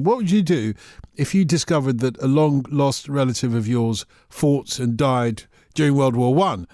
What would you do if you discovered that a long-lost relative of yours fought and died during World War One?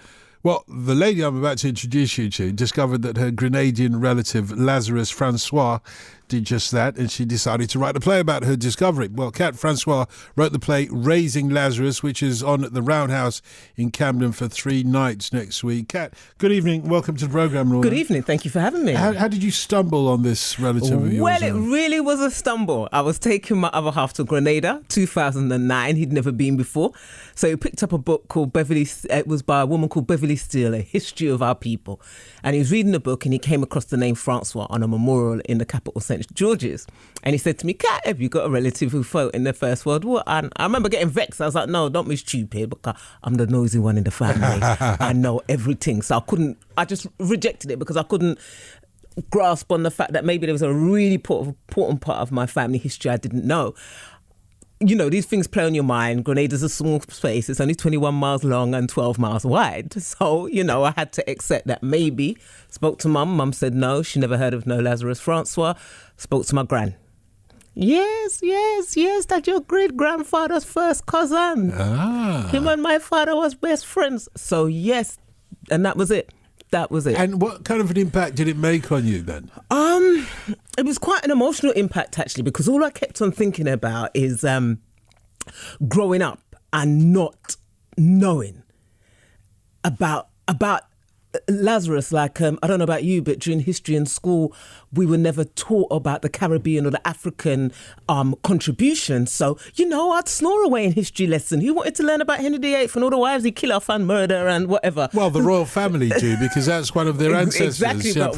Well, the lady I'm about to introduce you to discovered that her Grenadian relative, Lazarus Francois, did just that, and she decided to write a play about her discovery. Well, Kat Francois wrote the play Raising Lazarus, which is on at the Roundhouse in Camden for 3 nights next week. Kat, good evening. Welcome to the programme, Laura. Good evening. Thank you for having me. How did you stumble on this relative of yours? Well, it really was a stumble. I was taking my other half to Grenada, 2009. He'd never been before. So he picked up a book called it was by a woman called Beverly Steele, A History of Our People. And he was reading the book and he came across the name Francois on a memorial in the capital, St. George's. And he said to me, Kat, have you got a relative who fought in the First World War? And I remember getting vexed. I was like, no, don't be stupid, because I'm the nosy one in the family. I know everything. So I just rejected it because I couldn't grasp on the fact that maybe there was a really important part of my family history I didn't know. You know, these things play on your mind. Grenada's a small space. It's only 21 miles long and 12 miles wide. So, you know, I had to accept that maybe. Spoke to Mum. Mum said no. She never heard of no Lazarus Francois. Spoke to my gran. Yes, that's your great-grandfather's first cousin. Him and my father was best friends. So, yes, and that was it. That was it. And what kind of an impact did it make on you then? It was quite an emotional impact, actually, because all I kept on thinking about is growing up and not knowing about Lazarus. Like, I don't know about you, but during history in school, we were never taught about the Caribbean or the African contribution. So, you know, I'd snore away in history lesson. Who wanted to learn about Henry VIII and all the wives he killed off and murder and whatever? Well, the royal family do, because that's one of their ancestors. Exactly, yeah, but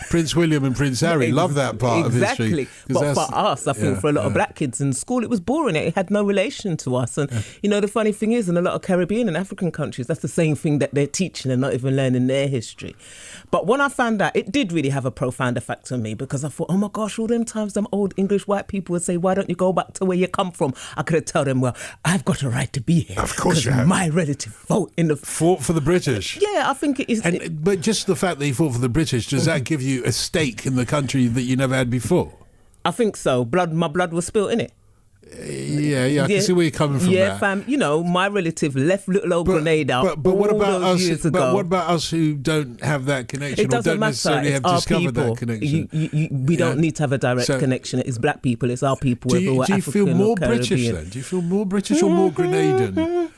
Prince William and Prince Harry love that part of history. Exactly. But for us, I think for a lot of black kids in school, it was boring. It had no relation to us. And, you know, the funny thing is, in a lot of Caribbean and African countries, that's the same thing that they're teaching and not even learning their history. But when I found out, it did really have a profound effect on me, because I thought, oh my gosh, all them times them old English white people would say, why don't you go back to where you come from? I could have told them, well, I've got a right to be here. Of course you have. My relative fought for the British. Yeah, I think it is. But just the fact that he fought for the British, does that give you a stake in the country that you never had before? I think so. My blood was spilt in it. Yeah, I can see where you're coming from. Yeah, fam. You know, my relative left little old Grenada. But what about us? Years ago. But what about us who don't have that connection? It doesn't or don't matter. necessarily It's have our discovered people. that connection? We don't need to have a direct connection. It's black people. It's our people. Do you feel more British then? Do you feel more British or more Grenadian?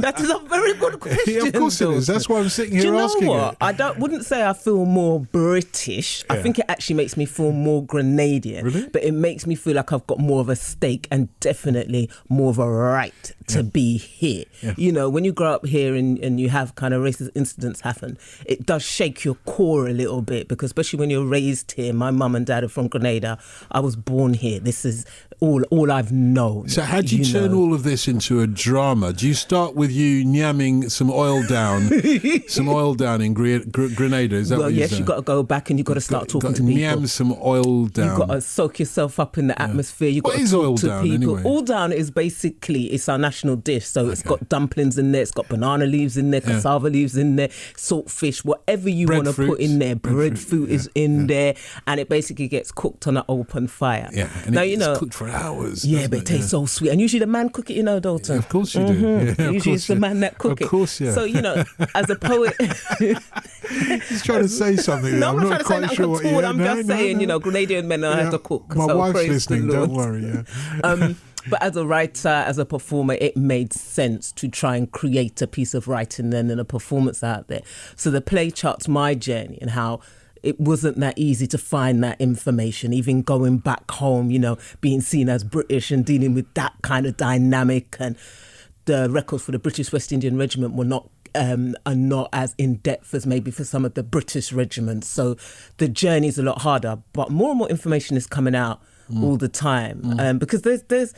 That is a very good question. Yeah, of course it is. That's why I'm sitting here asking what? it. Wouldn't say I feel more British. I think it actually makes me feel more Grenadian. Really? But it makes me feel like I've got more of a stake and definitely more of a right to be here. Yeah. You know, when you grow up here and you have kind of racist incidents happen, it does shake your core a little bit, because especially when you're raised here, my mum and dad are from Grenada. I was born here. This is all I've known. So how do you turn all of this into a drama? Do you start with you nyamming some oil down in Grenada? Is that what yes, you've got to go back and you've got to start talking to people. Nyam some oil down. You've got to soak yourself up in the atmosphere. You've got What is oil down people. anyway? Oil down is basically, it's our national dish. So it's got dumplings in there, it's got banana leaves in there, cassava leaves in there, saltfish, whatever you want to put in there. Breadfruit is in there, and it basically gets cooked on an open fire. Yeah, and now, it's cooked for hours. Yeah, but it tastes so sweet. And usually the man cook it, you know, Dotun. Yeah, of course you do. Yeah, usually it's the man that cook it. Of course, yeah. So, you know, as a poet... He's trying to say something. No, I'm not quite sure what you're I'm just saying, you know, Grenadian men know how to cook. My so wife's listening, don't worry. Yeah. But as a writer, as a performer, it made sense to try and create a piece of writing then and a performance out there. So the play charts my journey and how it wasn't that easy to find that information, even going back home, you know, being seen as British and dealing with that kind of dynamic. And the records for the British West Indian Regiment were not are not as in-depth as maybe for some of the British regiments. So the journey is a lot harder, but more and more information is coming out all the time, because there's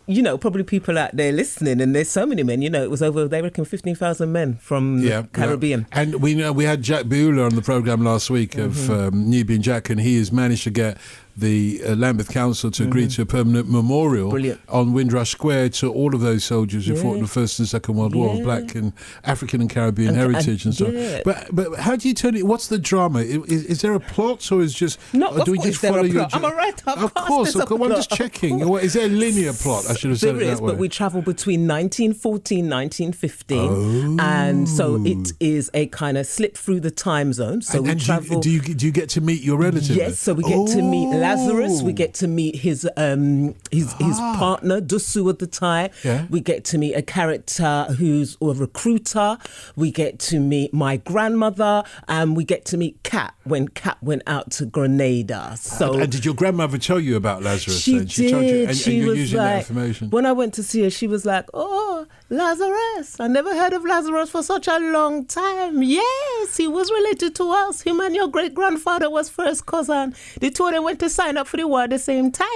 you know, probably people out there listening, and there's so many men, you know, it was over, they reckon 15,000 men from the Caribbean. Yeah. And we know we had Jack Beulah on the programme last week of Nubian Jack, and he has managed to get the Lambeth Council to agree to a permanent memorial on Windrush Square to all of those soldiers who fought in the First and Second World War, Black and African and Caribbean heritage and so on. But how do you turn it? What's the drama? Is there a plot, or is just do we just follow your? I'm a writer. Of course. I'm just checking. Is there a linear plot? I should have said it that way. But we travel between 1914, 1915, and so it is a kind of slip through the time zone. So we travel. Do you get to meet your relative? Yes. So we get to meet Lazarus. We get to meet his partner Dusu at the time. Yeah. We get to meet a character who's a recruiter. We get to meet my grandmother, and we get to meet Kat when Kat went out to Grenada. So and did your grandmother tell you about Lazarus? She then? did. Told you, and she you're was using like, that information. when I went to see her, she was like, "Oh, Lazarus! I never heard of Lazarus for such a long time. Yes, he was related to us. Him and your great grandfather was first cousin. The two of them went to sign up for the war at the same time,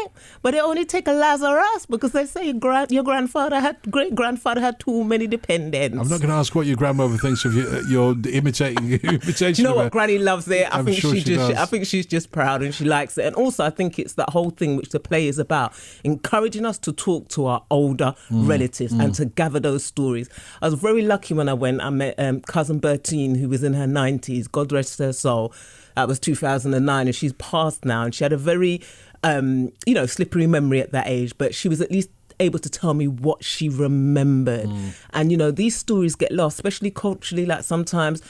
but they only take a Lazarus because they say your great grandfather had too many dependents." I'm not going to ask what your grandmother thinks of your imitating. You know what? Granny loves it. I think she's just proud and she likes it. And also, I think it's that whole thing which the play is about, encouraging us to talk to our older relatives and to gather those stories. I was very lucky when I went. I met cousin Bertine, who was in her 90s. God rest her soul. That was 2009, and she's passed now. And she had a very, slippery memory at that age, but she was at least able to tell me what she remembered. And, these stories get lost, especially culturally. Like sometimes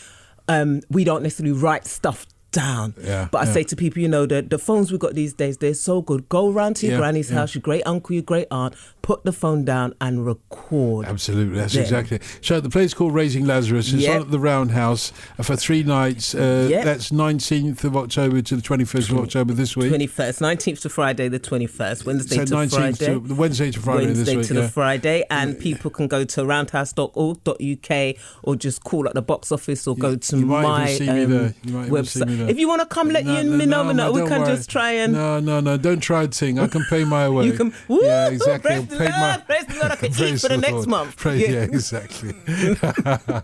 we don't necessarily write stuff down. But I say to people, the phones we've got these days, they're so good. Go round to your granny's house, your great uncle, your great aunt, put the phone down and record. Absolutely, that's exactly it. So the play's called Raising Lazarus. It's on at the Roundhouse for 3 nights. That's 19th of October to the 21st of October this week. 21st, 19th to Friday the 21st, Wednesday to 19th Friday. Wednesday to Friday this week. Wednesday to the Friday, and people can go to roundhouse.org.uk or just call at the box office or go to my website. If you want to come, let me know. We can just try and... No, don't try and sing. I can pay my way. You can... Yeah, exactly. Praise the Lord, I can eat for the next month. Yeah, exactly.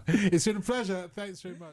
It's been a pleasure. Thanks very much.